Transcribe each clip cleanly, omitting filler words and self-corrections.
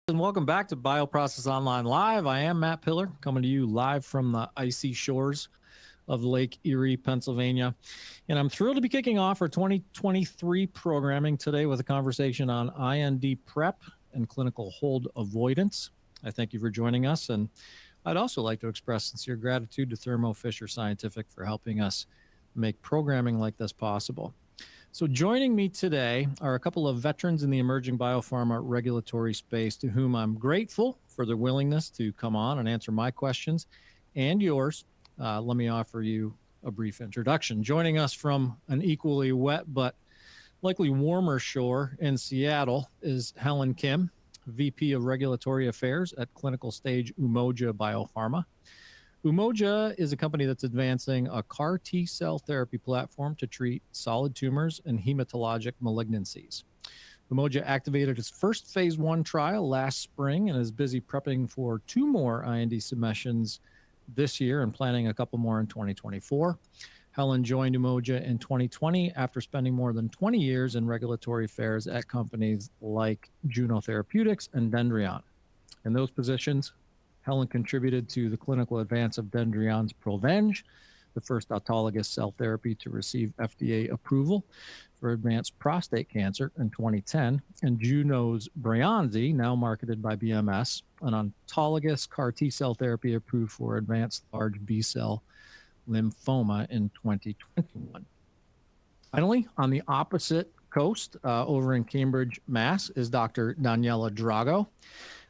And welcome back to Bioprocess Online Live. I am Matt Pillar, coming to you live from the icy shores of Lake Erie, Pennsylvania. And I'm thrilled to be kicking off our 2023 programming today with a conversation on IND prep and clinical hold avoidance. I thank you for joining us. And I'd also like to express sincere gratitude to Thermo Fisher Scientific for helping us make programming like this possible. So joining me today are a couple of veterans in the emerging biopharma regulatory space to whom I'm grateful for their willingness to come on and answer my questions and yours. Let me offer you a brief introduction. Joining us from an equally wet but likely warmer shore in Seattle is Helen Kim, VP of Regulatory Affairs at clinical stage Umoja Biopharma. Umoja is a company that's advancing a CAR T-cell therapy platform to treat solid tumors and hematologic malignancies. Umoja activated its first phase 1 trial last spring and is busy prepping for 2 more IND submissions this year and planning a couple more in 2024. Helen joined Umoja in 2020 after spending more than 20 years in regulatory affairs at companies like Juno Therapeutics and Dendreon. In those positions, Helen contributed to the clinical advance of Dendreon's Provenge, the first autologous cell therapy to receive FDA approval for advanced prostate cancer in 2010, and Juno's Breyanzi, now marketed by BMS, an autologous CAR T-cell therapy approved for advanced large B-cell lymphoma in 2021. Finally, on the opposite coast, over in Cambridge, Mass, is Dr. Daniela Drago,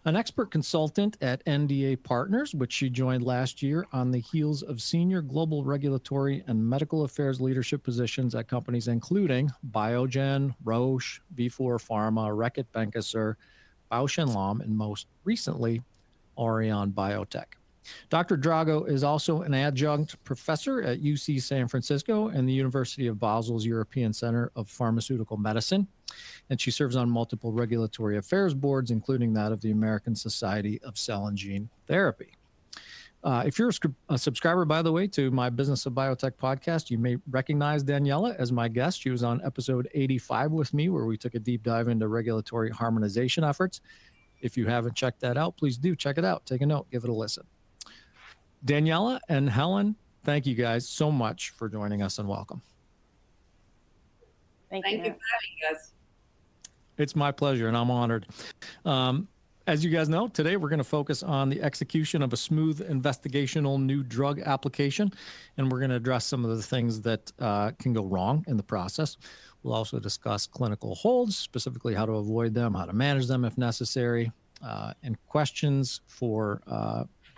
an expert consultant at NDA Partners, which she joined last year on the heels of senior global regulatory and medical affairs leadership positions at companies including Biogen, Roche, Vifor Pharma, Reckitt Benckiser, Bausch & Lomb, and most recently, Orion Biotech. Dr. Drago is also an adjunct professor at UC San Francisco and the University of Basel's European Center of Pharmaceutical Medicine, and she serves on multiple regulatory affairs boards, including that of the American Society of Cell and Gene Therapy. If you're a subscriber, by the way, to my Business of Biotech podcast, you may recognize Daniela as my guest. She was on episode 85 with me, where we took a deep dive into regulatory harmonization efforts. If you haven't checked that out, please do check it out. Take a note, give it a listen. Daniela and Helen, thank you guys so much for joining us, and welcome. Thank you for having us. It's my pleasure, and I'm honored. As you guys know, today we're going to focus on the execution of a smooth investigational new drug application, and we're going to address some of the things that can go wrong in the process. We'll also discuss clinical holds, specifically how to avoid them, how to manage them if necessary, and questions for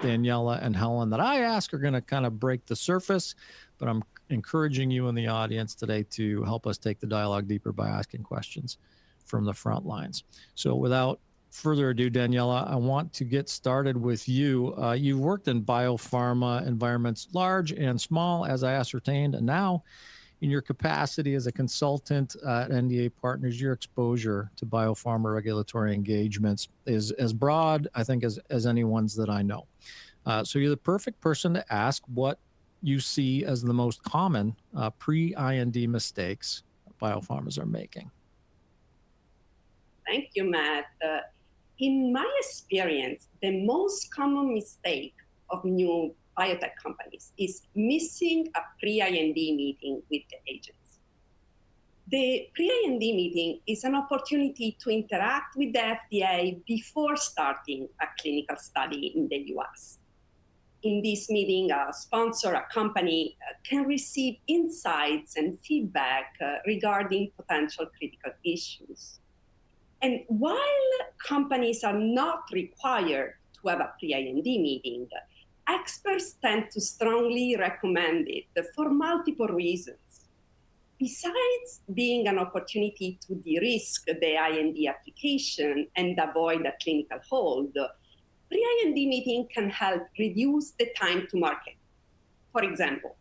Daniela and Helen that I ask are going to kind of break the surface, but I'm encouraging you in the audience today to help us take the dialogue deeper by asking questions from the front lines. So without further ado, Daniela, I want to get started with you. You've worked in biopharma environments, large and small, as I ascertained, and now in your capacity as a consultant at NDA Partners, your exposure to biopharma regulatory engagements is as broad, I think, as anyone's that I know. So you're the perfect person to ask what you see as the most common pre-IND mistakes biopharmas are making. Thank you, Matt. In my experience, the most common mistake of new biotech companies is missing a pre-IND meeting with the agency. The pre-IND meeting is an opportunity to interact with the FDA before starting a clinical study in the US. In this meeting, a sponsor, a company, can receive insights and feedback regarding potential critical issues. And while companies are not required to have a pre-IND meeting, experts tend to strongly recommend it for multiple reasons. Besides being an opportunity to de-risk the IND application and avoid a clinical hold, pre-IND meeting can help reduce the time to market. For example,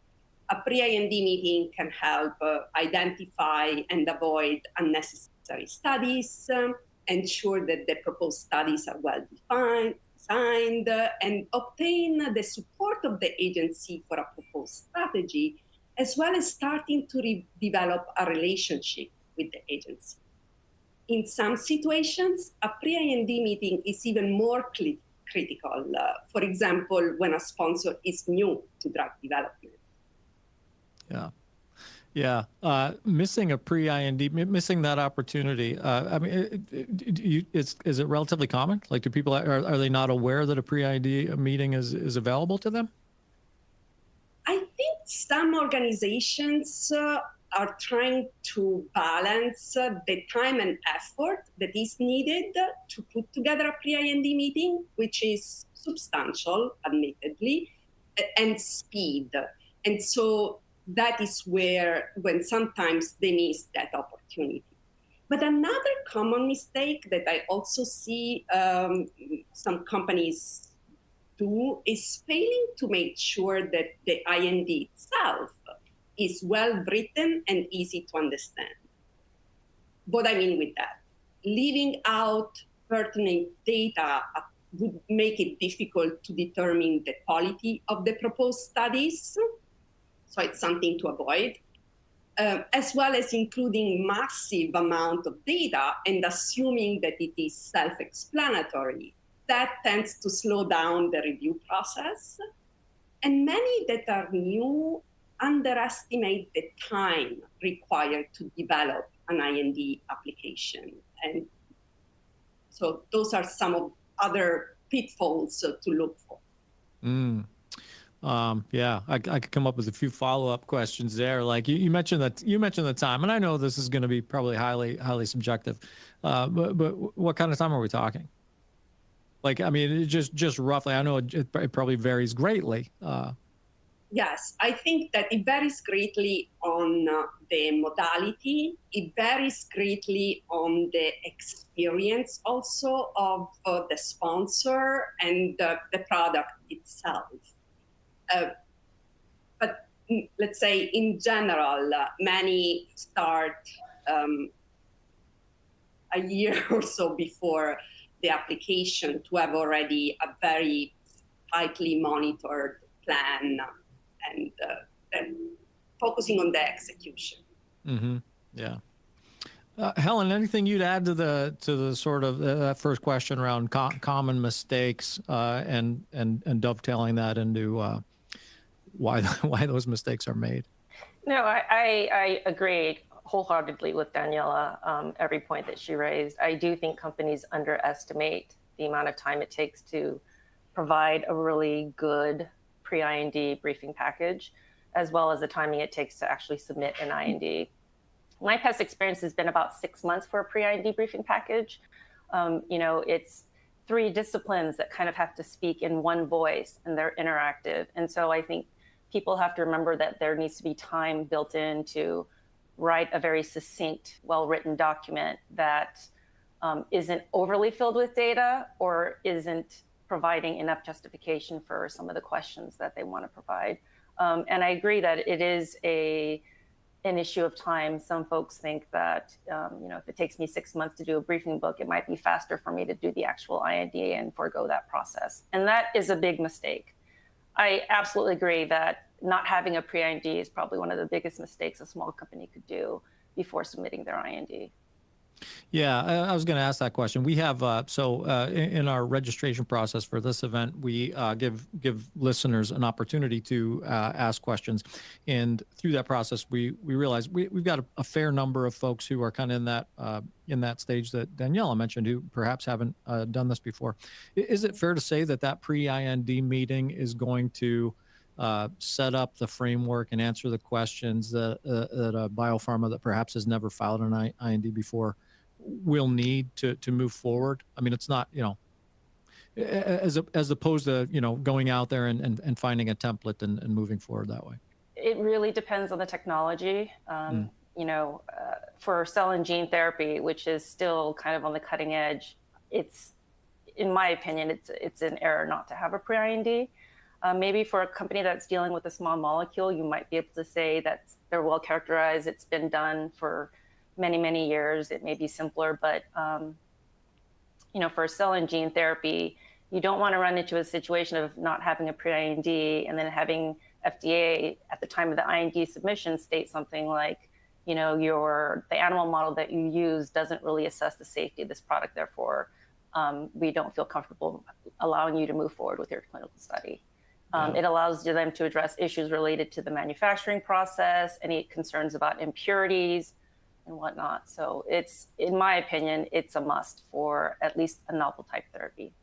a pre-IND meeting can help identify and avoid unnecessary studies, ensure that the proposed studies are well defined, designed, and obtain the support of the agency for a proposed strategy, as well as starting to develop a relationship with the agency. in some situations, a pre-IND meeting is even more critical. For example, when a sponsor is new to drug development. Yeah. Yeah, missing a pre-IND, missing that opportunity. I mean, is it relatively common? Like, do people are they not aware that a pre-IND meeting is available to them? I think some organizations are trying to balance the time and effort that is needed to put together a pre-IND meeting, which is substantial, admittedly, and speed. And so that is when sometimes they miss that opportunity. But another common mistake that I also see some companies do is failing to make sure that the IND itself is well written and easy to understand. What I mean with that, leaving out pertinent data would make it difficult to determine the quality of the proposed studies. So it's something to avoid, as well as including massive amount of data and assuming that it is self-explanatory. That tends to slow down the review process. And many that are new underestimate the time required to develop an IND application. And so those are some of other pitfalls to look for. Yeah, I could come up with a few follow-up questions there. Like you mentioned the time, and I know this is going to be probably highly subjective, but what kind of time are we talking? Like, I mean, it just roughly. I know it probably varies greatly. Yes, I think that it varies greatly on the modality. It varies greatly on the experience also of the sponsor and the product itself. But let's say in general, many start a year or so before the application to have already a very tightly monitored plan and focusing on the execution. Mm-hmm. Yeah. Helen, anything you'd add to the sort of that first question around common mistakes and dovetailing that into why those mistakes are made? No, I agree wholeheartedly with Daniela, every point that she raised. I do think companies underestimate the amount of time it takes to provide a really good pre-IND briefing package, as well as the timing it takes to actually submit an IND. My past experience has been about 6 months for a pre-IND briefing package. It's 3 disciplines that kind of have to speak in one voice, and they're interactive. And so I think people have to remember that there needs to be time built in to write a very succinct, well-written document that isn't overly filled with data or isn't providing enough justification for some of the questions that they want to provide. And I agree that it is an issue of time. Some folks think that, if it takes me 6 months to do a briefing book, it might be faster for me to do the actual IND and forego that process. And that is a big mistake. I absolutely agree that not having a pre-IND is probably one of the biggest mistakes a small company could do before submitting their IND. Yeah, I was going to ask that question. We have in our registration process for this event, we give listeners an opportunity to ask questions, and through that process, we realize we've got a fair number of folks who are kind of in that stage that Daniela mentioned, who perhaps haven't done this before. Is it fair to say that pre-IND meeting is going to set up the framework and answer the questions that a biopharma that perhaps has never filed an IND before will need to move forward? I mean, it's not, as opposed to, going out there and finding a template and moving forward that way. It really depends on the technology. For cell and gene therapy, which is still kind of on the cutting edge, it's, in my opinion, it's an error not to have a pre-IND. Maybe for a company that's dealing with a small molecule, you might be able to say that they're well characterized, it's been done for many, many years. It may be simpler, but for cell and gene therapy, you don't want to run into a situation of not having a pre-IND and then having FDA at the time of the IND submission state something like, the animal model that you use doesn't really assess the safety of this product. Therefore, we don't feel comfortable allowing you to move forward with your clinical study. It allows them to address issues related to the manufacturing process, any concerns about impurities and whatnot. So it's, in my opinion, it's a must for at least a novel type therapy.